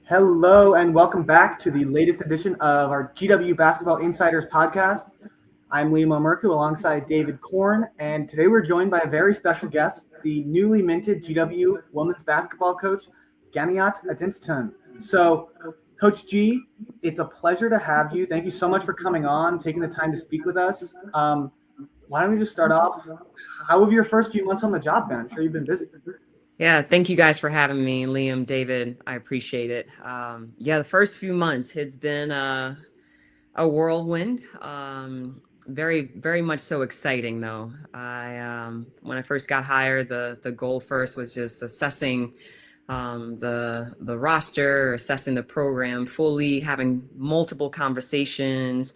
Hello and welcome back to the latest edition of our GW Basketball Insiders podcast. I'm Liam Omerku alongside David Korn, and today we're joined by a very special guest, the newly minted GW women's basketball coach, Ganiyat Adeduntan. So, Coach G, it's a pleasure to have you. Thank you so much for coming on, taking the time to speak with us. Why don't we just start off? How have your first few months on the job been? I'm sure you've been busy. Yeah, thank you guys for having me, Liam, David. I appreciate it. The first few months, it's been a whirlwind. Very, very much so exciting, though. When I first got hired, the goal first was just assessing the roster, assessing the program fully, having multiple conversations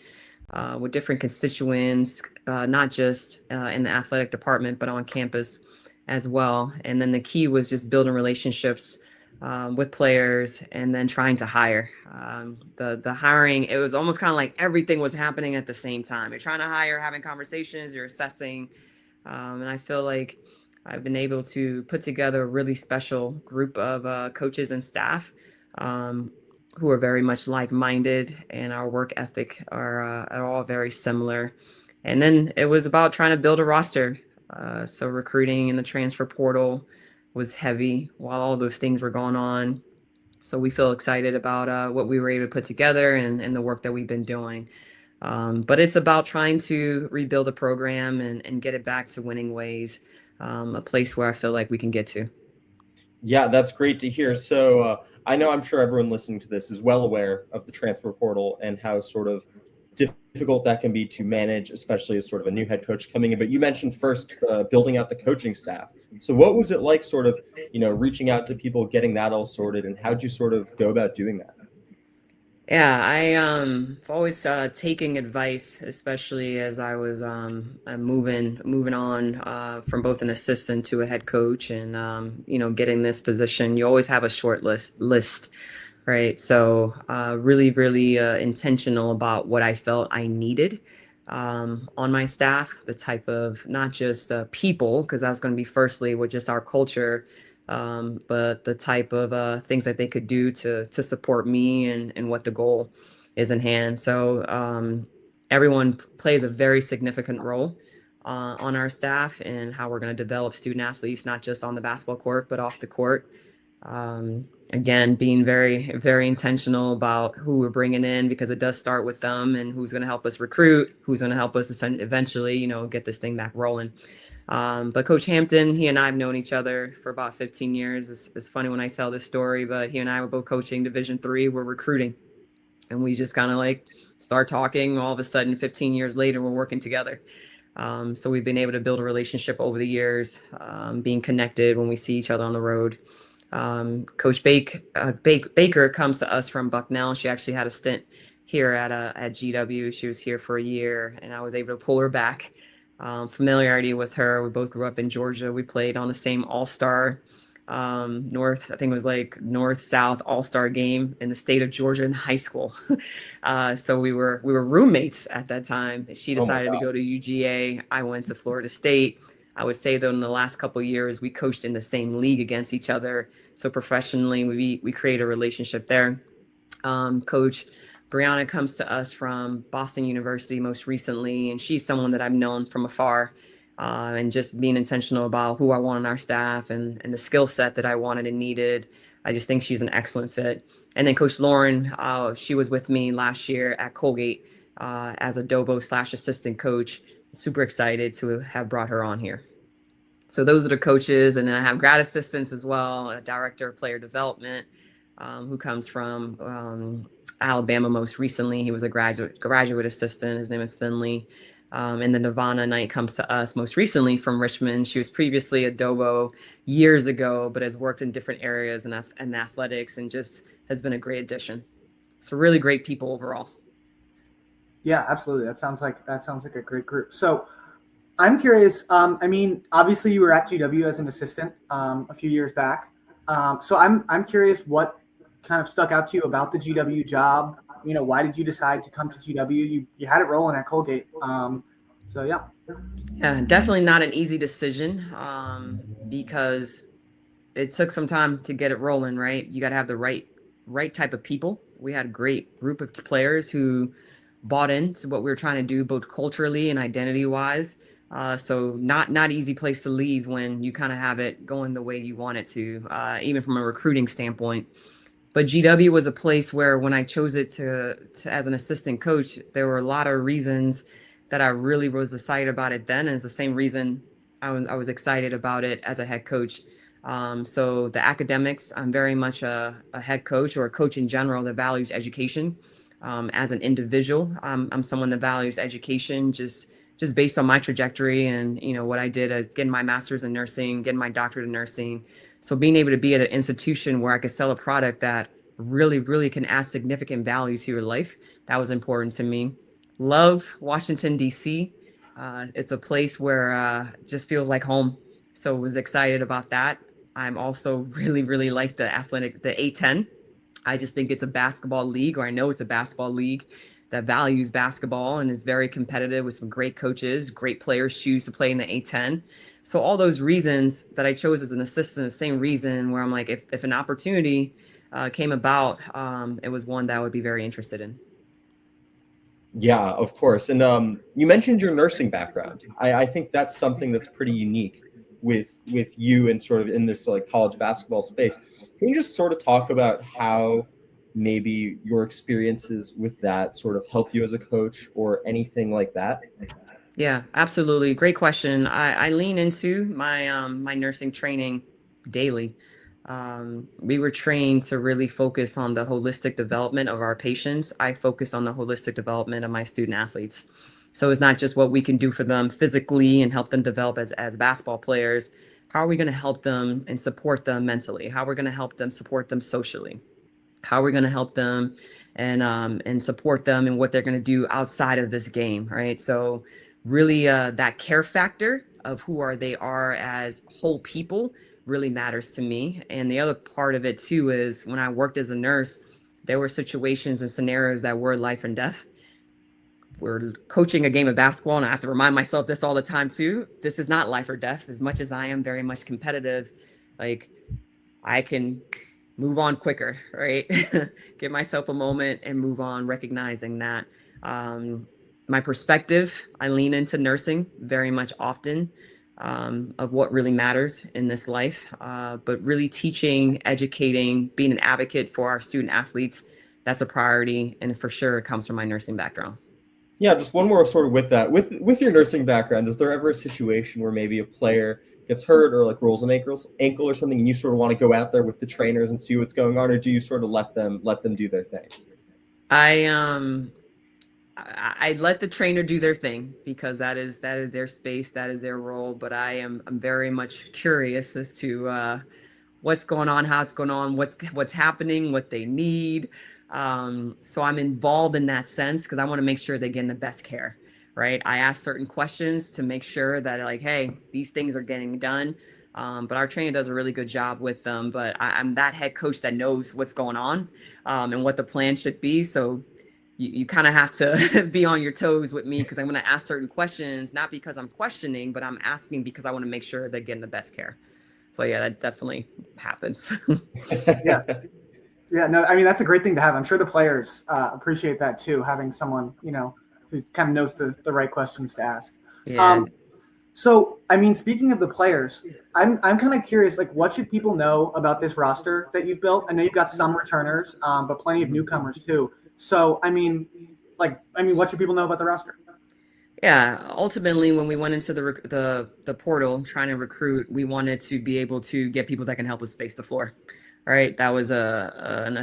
with different constituents, not just in the athletic department, but on campus as well. And then the key was just building relationships with players and then trying to hire. The hiring, it was almost kind of like everything was happening at the same time. You're trying to hire, having conversations, you're assessing. And I feel like I've been able to put together a really special group of coaches and staff who are very much like-minded, and our work ethic are all very similar. And then it was about trying to build a roster. So recruiting in the transfer portal was heavy while all those things were going on. So we feel excited about what we were able to put together and the work that we've been doing. But it's about trying to rebuild the program and get it back to winning ways, a place where I feel like we can get to. Yeah, that's great to hear. So I'm sure everyone listening to this is well aware of the transfer portal and how sort of difficult that can be to manage, especially as sort of a new head coach coming in. But you mentioned first building out the coaching staff. So what was it like sort of, reaching out to people, getting that all sorted, and how'd you sort of go about doing that? Yeah, I've always taking advice, especially as I was moving on from both an assistant to a head coach, and getting this position. You always have a short list, right? So really, really intentional about what I felt I needed on my staff, the type of not just people, because that's going to be firstly with just our culture, but the type of things that they could do to support me and what the goal is in hand. So everyone plays a very significant role on our staff and how we're going to develop student athletes, not just on the basketball court, but off the court. Again, being very, very intentional about who we're bringing in, because it does start with them and who's going to help us recruit, who's going to help us eventually, get this thing back rolling. But Coach Hampton, he and I have known each other for about 15 years. It's funny when I tell this story, but he and I were both coaching Division III. We're recruiting, and we just kind of like start talking. All of a sudden, 15 years later, we're working together. So we've been able to build a relationship over the years, being connected when we see each other on the road. Coach Baker comes to us from Bucknell. She actually had a stint here at GW. She was here for a year, and I was able to pull her back. Familiarity with her. We both grew up in Georgia. We played on the same All-Star North, I think it was like North-South All-Star game in the state of Georgia in high school. So we were roommates at that time. She decided to go to UGA. I went to Florida State. I would say, though, in the last couple of years, we coached in the same league against each other. So professionally, we create a relationship there. Coach Brianna comes to us from Boston University most recently, and she's someone that I've known from afar, and just being intentional about who I want on our staff and the skill set that I wanted and needed. I just think she's an excellent fit. And then Coach Lauren, she was with me last year at Colgate as a Dobo/assistant coach. Super excited to have brought her on here. So those are the coaches. And then I have grad assistants as well, a director of player development who comes from Alabama most recently. He was a graduate assistant. His name is Finley. And then Nirvana Knight comes to us most recently from Richmond. She was previously a Dobo years ago, but has worked in different areas in athletics and just has been a great addition. So really great people overall. Yeah, absolutely. That sounds like a great group. So I'm curious. Obviously you were at GW as an assistant a few years back. So I'm curious what kind of stuck out to you about the GW job. Why did you decide to come to GW? You had it rolling at Colgate. Yeah. Yeah, definitely not an easy decision because it took some time to get it rolling, right? You got to have the right right type of people. We had a great group of players who bought into what we were trying to do, both culturally and identity wise. So not easy place to leave when you kind of have it going the way you want it to, even from a recruiting standpoint. But GW was a place where when I chose it to as an assistant coach, there were a lot of reasons that I really was excited about it then. And it's the same reason I was excited about it as a head coach. So the academics, I'm very much a head coach or a coach in general that values education. As an individual, I'm someone that values education just based on my trajectory and what I did as getting my master's in nursing, getting my doctorate in nursing. So being able to be at an institution where I could sell a product that really, really can add significant value to your life, that was important to me. Love Washington, D.C. It's a place where just feels like home. So was excited about that. I'm also really, really like the A10. I just think it's a basketball league, or I know it's a basketball league that values basketball and is very competitive with some great coaches, great players choose to play in the A10. So all those reasons that I chose as an assistant, the same reason where I'm like, if an opportunity came about, it was one that I would be very interested in. Yeah, of course. And you mentioned your nursing background. I think that's something that's pretty unique with you and sort of in this like college basketball space. Can you just sort of talk about how maybe your experiences with that sort of help you as a coach or anything like that? Yeah, absolutely. Great question. I lean into my nursing training daily. We were trained to really focus on the holistic development of our patients. I focus on the holistic development of my student athletes. So it's not just what we can do for them physically and help them develop as basketball players. How are we going to help them and support them mentally? How are we going to help them support them socially? How are we going to help them and support them in what they're going to do outside of this game, right? So really that care factor of they are as whole people really matters to me. And the other part of it too is when I worked as a nurse, there were situations and scenarios that were life and death. We're coaching a game of basketball, and I have to remind myself this all the time too. This is not life or death. As much as I am very much competitive, like I can move on quicker, right? Give myself a moment and move on, recognizing that my perspective, I lean into nursing very much often of what really matters in this life, but really teaching, educating, being an advocate for our student athletes, that's a priority. And for sure, it comes from my nursing background. Yeah, just one more sort of with that. With your nursing background, is there ever a situation where maybe a player gets hurt or like rolls an ankle or something, and you sort of want to go out there with the trainers and see what's going on, or do you sort of let them do their thing? I let the trainer do their thing because that is their space, that is their role. But I'm very much curious as to what's going on, how it's going on, what's happening, what they need. So I'm involved in that sense because I want to make sure they're getting the best care, right? I ask certain questions to make sure that like, hey, these things are getting done. But our trainer does a really good job with them. But I'm that head coach that knows what's going on and what the plan should be. So you kind of have to be on your toes with me because I'm going to ask certain questions, not because I'm questioning, but I'm asking because I want to make sure they're getting the best care. So yeah, that definitely happens. Yeah. Yeah, no, I mean, that's a great thing to have. I'm sure the players appreciate that too, having someone, who kind of knows the right questions to ask. Yeah. So, I mean, speaking of the players, I'm kind of curious, like, what should people know about this roster that you've built? I know you've got some returners, but plenty of newcomers too. So, I mean, what should people know about the roster? Yeah, ultimately, when we went into the portal trying to recruit, we wanted to be able to get people that can help us space the floor. All right, that was an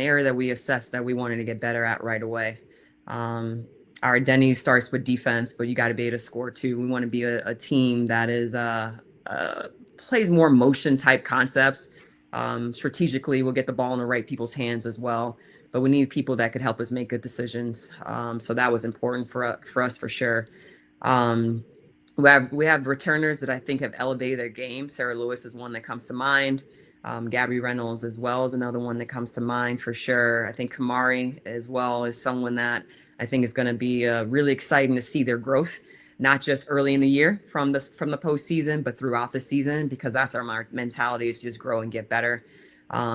area that we assessed that we wanted to get better at right away. Our identity starts with defense, but you got to be able to score too. We want to be a team that is plays more motion type concepts. Strategically, we'll get the ball in the right people's hands as well. But we need people that could help us make good decisions. So that was important for us for sure. We have returners that I think have elevated their game. Sarah Lewis is one that comes to mind. Gabby Reynolds as well is another one that comes to mind for sure. I think Kamari as well is someone that I think is going to be really exciting to see their growth, not just early in the year from the postseason, but throughout the season, because that's our mentality is just grow and get better.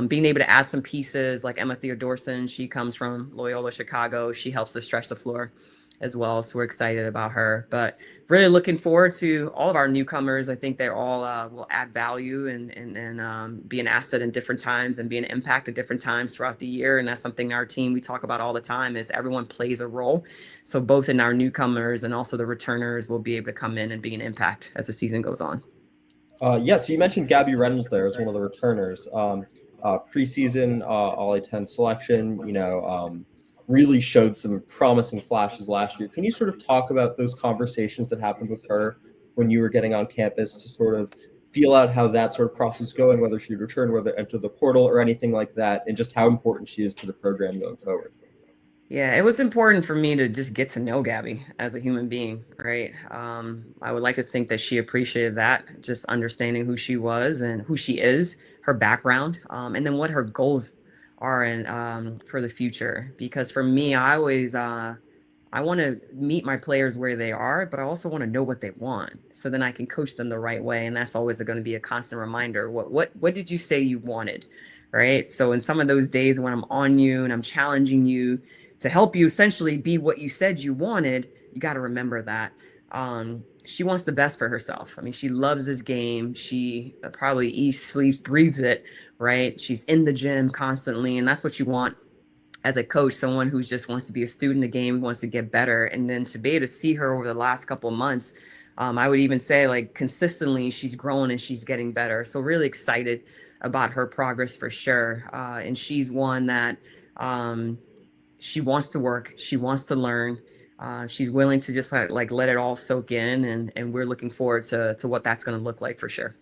Being able to add some pieces like Emma Theodorson, she comes from Loyola Chicago. She helps us stretch the floor as well. So we're excited about her. But really looking forward to all of our newcomers. I think they all will add value and be an asset in different times and be an impact at different times throughout the year. And that's something our team we talk about all the time is everyone plays a role. So both in our newcomers and also the returners will be able to come in and be an impact as the season goes on. So you mentioned Gabby Reynolds there as one of the returners. Preseason All A-10 selection, really showed some promising flashes last year. Can you sort of talk about those conversations that happened with her when you were getting on campus to sort of feel out how that sort of process is going, whether she'd return, whether enter the portal or anything like that, and just how important she is to the program going forward? Yeah, it was important for me to just get to know Gabby as a human being, right? I would like to think that she appreciated that, just understanding who she was and who she is, her background, and then what her goals are and for the future. Because for me, I want to meet my players where they are, but I also want to know what they want, so then I can coach them the right way. And that's always going to be a constant reminder. What did you say you wanted, right? So in some of those days when I'm on you and I'm challenging you to help you essentially be what you said you wanted, you got to remember that. She wants the best for herself. I mean, she loves this game. She probably eats, sleeps, breathes it, right? She's in the gym constantly, and that's what you want as a coach, someone who just wants to be a student of the game, who wants to get better. And then to be able to see her over the last couple of months, I would even say like consistently she's growing and she's getting better. So really excited about her progress for sure. And she's one that she wants to work. She wants to learn. She's willing to just like let it all soak in. And we're looking forward to what that's going to look like for sure.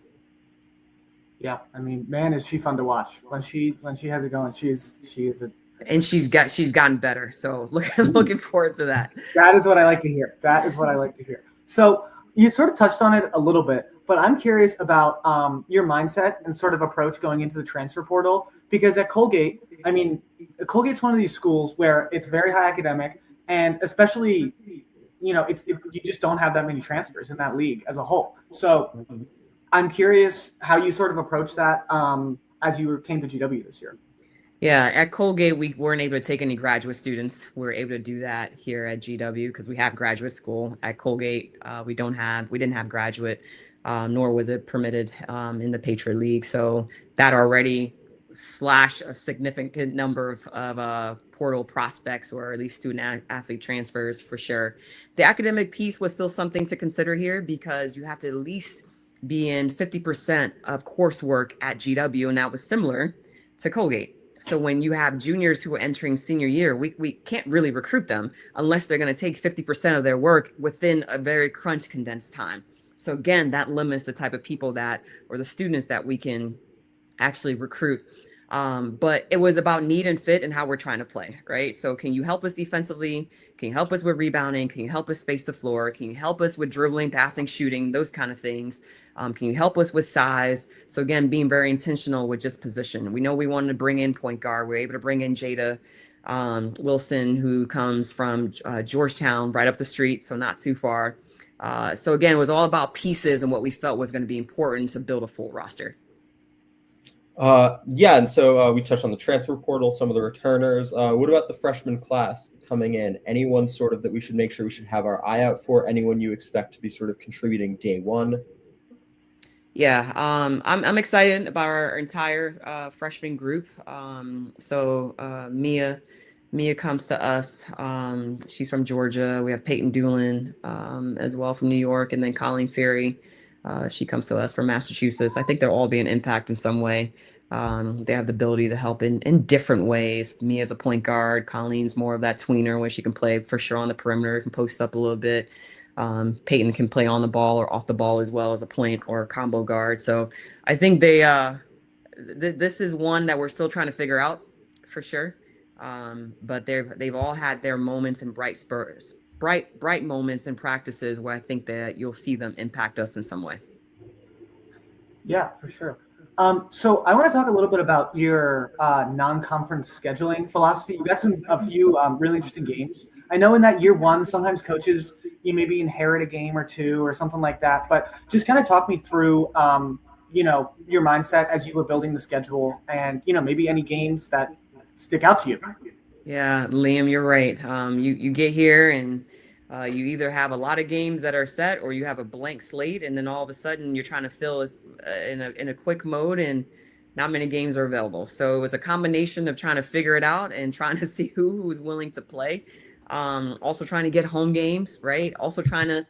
Yeah. I mean, man, is she fun to watch when she has it going. She is and she's gotten better. So looking forward to that. That is what I like to hear. So you sort of touched on it a little bit, but I'm curious about your mindset and sort of approach going into the transfer portal, because at Colgate, I mean, Colgate's one of these schools where it's very high academic, and especially, you just don't have that many transfers in that league as a whole. So I'm curious how you sort of approach that as you came to GW this year. Yeah, at Colgate, we weren't able to take any graduate students. We were able to do that here at GW because we have graduate school. At Colgate, we didn't have graduate, nor was it permitted in the Patriot League. So that already slashed a significant number of portal prospects, or at least student athlete transfers for sure. The academic piece was still something to consider here because you have to at least be in 50% of coursework at GW, and that was similar to Colgate. So when you have juniors who are entering senior year, we can't really recruit them unless they're going to take 50% of their work within a very condensed time. So again, that limits the type of people or the students that we can actually recruit. But it was about need and fit and how we're trying to play, right? So can you help us defensively? Can you help us with rebounding? Can you help us space the floor? Can you help us with dribbling, passing, shooting, those kind of things? Can you help us with size? So again, being very intentional with just position. We know we wanted to bring in point guard. We're able to bring in Jada Wilson, who comes from Georgetown, right up the street, so not too far. So again, it was all about pieces and what we felt was going to be important to build a full roster. And so we touched on the transfer portal, some of the returners. What about the freshman class coming in? Anyone sort of that we should make sure we should have our eye out for? Anyone you expect to be sort of contributing day one? Yeah, I'm excited about our entire freshman group. Mia comes to us. She's from Georgia. We have Peyton Doolin as well from New York, and then Colleen Ferry. She comes to us from Massachusetts. I think they'll all be an impact in some way. They have the ability to help in different ways. Me as a point guard, Colleen's more of that tweener where she can play for sure on the perimeter, can post up a little bit. Peyton can play on the ball or off the ball as well as a point or a combo guard. So I think this is one that we're still trying to figure out for sure. But they've all had their moments and bright moments and practices where I think that you'll see them impact us in some way. Yeah, for sure. So I want to talk a little bit about your non-conference scheduling philosophy. You got a few really interesting games. I know in that year one, sometimes coaches, you maybe inherit a game or two or something like that, but just kind of talk me through, your mindset as you were building the schedule, and maybe any games that stick out to you? Yeah, Liam, you're right. You get here and you either have a lot of games that are set or you have a blank slate, and then all of a sudden you're trying to fill it in a quick mode, and not many games are available. So it was a combination of trying to figure it out and trying to see who's willing to play. Also trying to get home games, right? Also trying to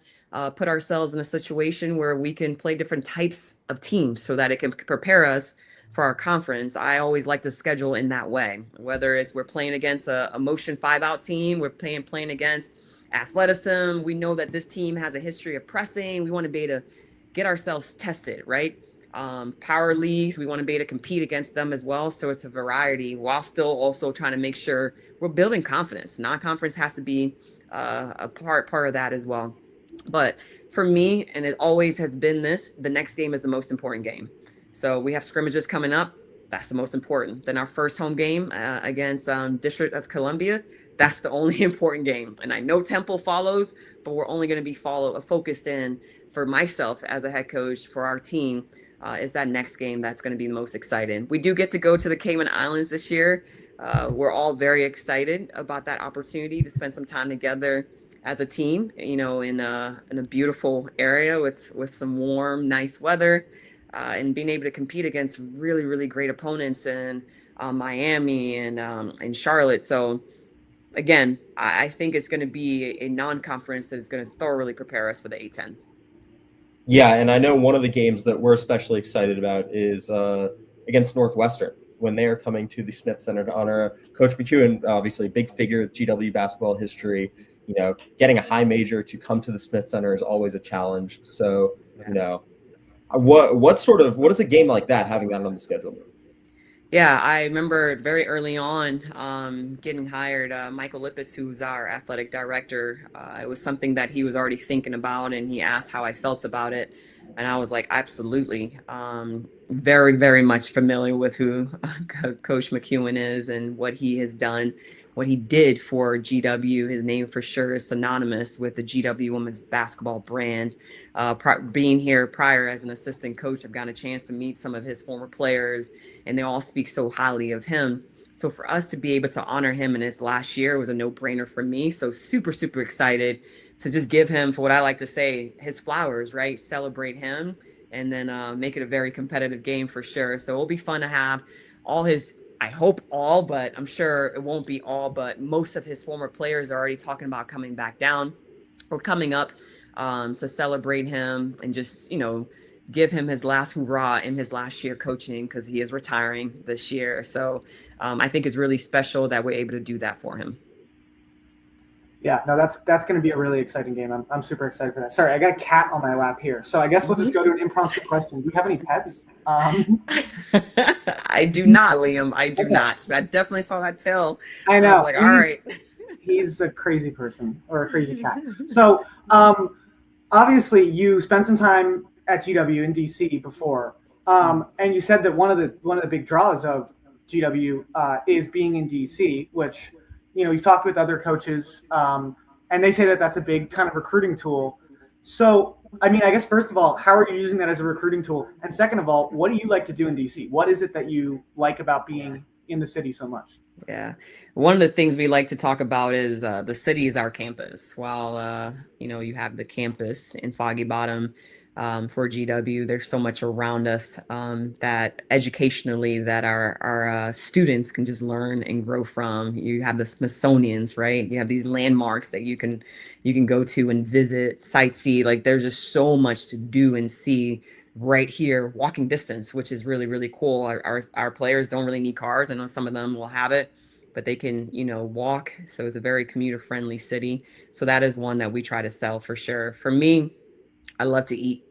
put ourselves in a situation where we can play different types of teams so that it can prepare us for our conference. I always like to schedule in that way, whether it's we're playing against a motion 5-out team, we're playing against athleticism. We know that this team has a history of pressing. We want to be able to get ourselves tested, right? Power leagues, we want to be able to compete against them as well. So it's a variety while still also trying to make sure we're building confidence. Non-conference has to be a part of that as well. But for me, and it always has been this, the next game is the most important game. So we have scrimmages coming up. That's the most important. Then our first home game against District of Columbia, that's the only important game. And I know Temple follows, but we're only going to be focused in for myself as a head coach for our team is that next game that's going to be the most exciting. We do get to go to the Cayman Islands this year. We're all very excited about that opportunity to spend some time together as a team, in a beautiful area with some warm, nice weather. And being able to compete against really, really great opponents in Miami and Charlotte. So again, I think it's going to be a non-conference that is going to thoroughly prepare us for the A10. Yeah, and I know one of the games that we're especially excited about is against Northwestern when they are coming to the Smith Center to honor Coach McEwen, obviously a big figure of GW basketball history. Getting a high major to come to the Smith Center is always a challenge. So, what is a game like that, having that on the schedule? Yeah, I remember very early on getting hired, Michael Lippitz, who's our athletic director. It was something that he was already thinking about, and he asked how I felt about it. And I was like, absolutely. Very, very much familiar with who Coach McEwen is and what he has done, what he did for GW. His name for sure is synonymous with the GW women's basketball brand. Being here prior as an assistant coach, I've gotten a chance to meet some of his former players, and they all speak so highly of him. So for us to be able to honor him in his last year was a no-brainer for me. So super, super excited to just give him, for what I like to say, his flowers, right? Celebrate him, and then make it a very competitive game for sure. So it'll be fun to have all his, I hope all, but I'm sure it won't be all, but most of his former players are already talking about coming back down or coming up to celebrate him and just, give him his last hoorah in his last year coaching, because he is retiring this year. So I think it's really special that we're able to do that for him. Yeah, no, that's going to be a really exciting game. I'm super excited for that. Sorry, I got a cat on my lap here. So I guess we'll just go to an impromptu question. Do you have any pets? I do not, Liam. I do not. So I definitely saw that tail. I know. I was like, all right. He's a crazy person or a crazy cat. So obviously you spent some time at GW in DC before. And you said that one of the big draws of GW is being in DC, which – you've talked with other coaches, and they say that that's a big kind of recruiting tool. So, I guess, first of all, how are you using that as a recruiting tool? And second of all, what do you like to do in DC? What is it that you like about being in the city so much? Yeah. One of the things we like to talk about is the city is our campus. While, you have the campus in Foggy Bottom, for GW, there's so much around us that educationally that our students can just learn and grow from. You have the Smithsonian's, right? You have these landmarks that you can go to and visit, sightsee. Like, there's just so much to do and see right here, walking distance, which is really, really cool. Our players don't really need cars. I know some of them will have it, but they can, walk. So it's a very commuter friendly city. So that is one that we try to sell for sure. For me, I love to eat.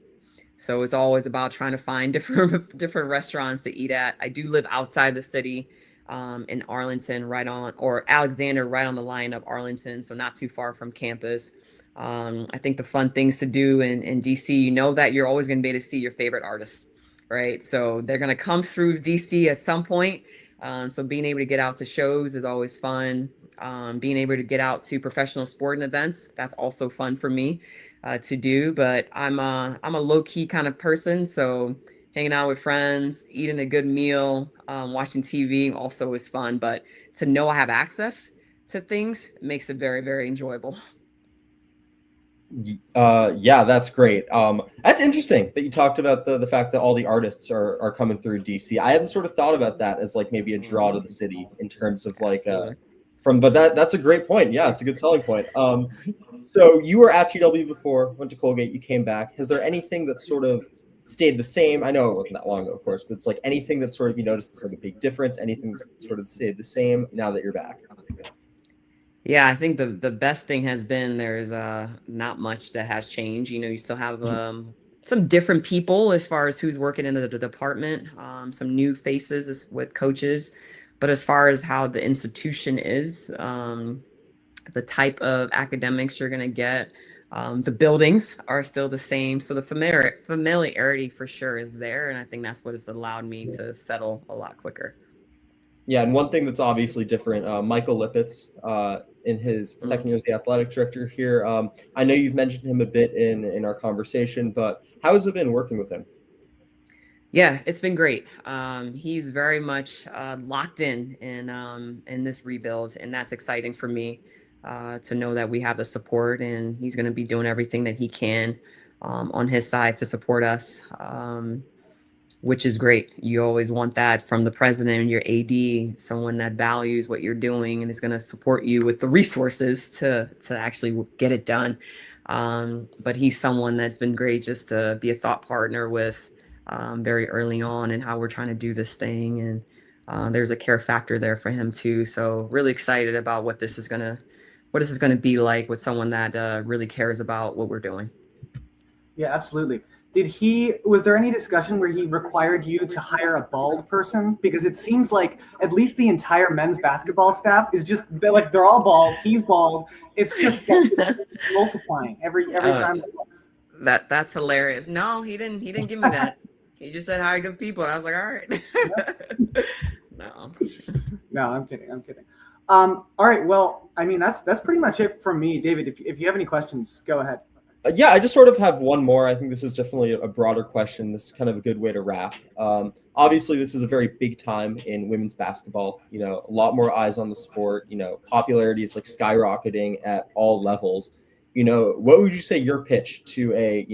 So it's always about trying to find different restaurants to eat at. I do live outside the city in Arlington, or Alexander, right on the line of Arlington. So not too far from campus. I think the fun things to do in DC, that you're always going to be able to see your favorite artists, right? So they're going to come through DC at some point. So being able to get out to shows is always fun. Being able to get out to professional sporting events, that's also fun for me to do. But I'm a low key kind of person. So hanging out with friends, eating a good meal, watching TV also is fun. But to know I have access to things makes it very, very enjoyable. Yeah, that's great. That's interesting that you talked about the fact that all the artists are coming through DC. I hadn't sort of thought about that as like maybe a draw to the city in terms of like Absolutely. but that's a great point. Yeah, it's a good selling point. So you were at GW before, went to Colgate, you came back. Has there anything that sort of stayed the same? I know it wasn't that long ago, of course, but it's like anything that sort of you noticed is like a big difference, anything that sort of stayed the same now that you're back? Yeah, I think the best thing has been there's not much that has changed. You still have some different people as far as who's working in the department, some new faces with coaches, but as far as how the institution is, the type of academics you're gonna get, the buildings are still the same. So the familiarity for sure is there, and I think that's what has allowed me to settle a lot quicker. Yeah, and one thing that's obviously different, Michael Lippitz, in his second year as the athletic director here. I know you've mentioned him a bit in our conversation, but how has it been working with him? Yeah, it's been great. He's very much locked in this rebuild, and that's exciting for me to know that we have the support, and he's going to be doing everything that he can on his side to support us, which is great. You always want that from the president and your AD, someone that values what you're doing and is going to support you with the resources to actually get it done. But he's someone that's been great just to be a thought partner with very early on and how we're trying to do this thing. And there's a care factor there for him too. So really excited about what this is gonna be like with someone that really cares about what we're doing. Yeah, absolutely. Was there any discussion where he required you to hire a bald person? Because it seems like at least the entire men's basketball staff is just, they're all bald. He's bald. It's just multiplying every time. That's hilarious. No, he didn't give me that. He just said hire good people. And I was like, all right. No. No, I'm kidding. All right. Well, I mean, that's pretty much it from me. David, if you have any questions, go ahead. Yeah, I just sort of have one more. I think this is definitely a broader question. This is kind of a good way to wrap. Obviously, this is a very big time in women's basketball. A lot more eyes on the sport. Popularity is like skyrocketing at all levels. What would you say your pitch to a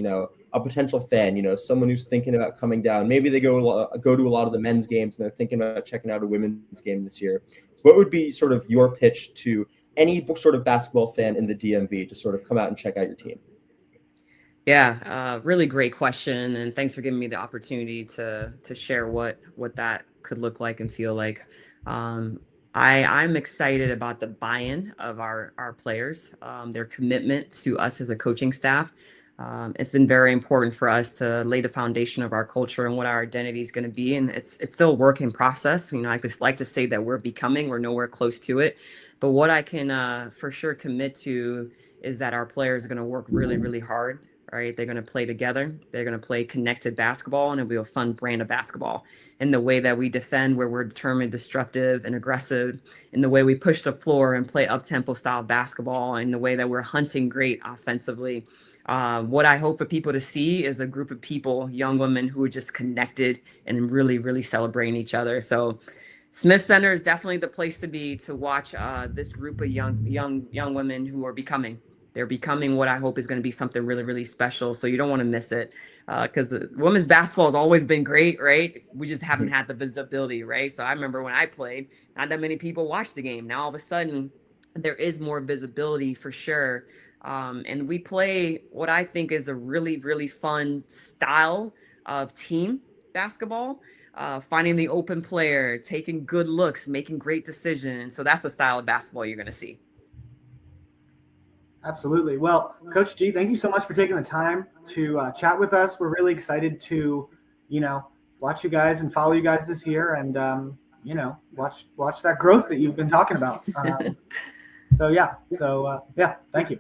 potential fan? Someone who's thinking about coming down. Maybe they go to a lot of the men's games and they're thinking about checking out a women's game this year. What would be sort of your pitch to any sort of basketball fan in the DMV to sort of come out and check out your team? Yeah, really great question, and thanks for giving me the opportunity to share what that could look like and feel like. I'm excited about the buy-in of our players, their commitment to us as a coaching staff. It's been very important for us to lay the foundation of our culture and what our identity is going to be, and it's still a work in process. I just like to say that we're nowhere close to it, but what I can for sure commit to is that our players are going to work really, really hard. Right, they're going to play together. They're going to play connected basketball, and it'll be a fun brand of basketball. In the way that we defend, where we're determined, destructive, and aggressive, in the way we push the floor and play up-tempo style basketball, in the way that we're hunting great offensively. What I hope for people to see is a group of people, young women who are just connected and really, really celebrating each other. So Smith Center is definitely the place to be to watch this group of young women who are becoming. They're becoming what I hope is going to be something really, really special. So you don't want to miss it because the women's basketball has always been great, right? We just haven't had the visibility, right? So I remember when I played, not that many people watched the game. Now all of a sudden, there is more visibility for sure. And we play what I think is a really, really fun style of team basketball. Finding the open player, taking good looks, making great decisions. So that's the style of basketball you're going to see. Absolutely. Well, Coach G, thank you so much for taking the time to chat with us. We're really excited to, watch you guys and follow you guys this year and, watch that growth that you've been talking about. So, thank you.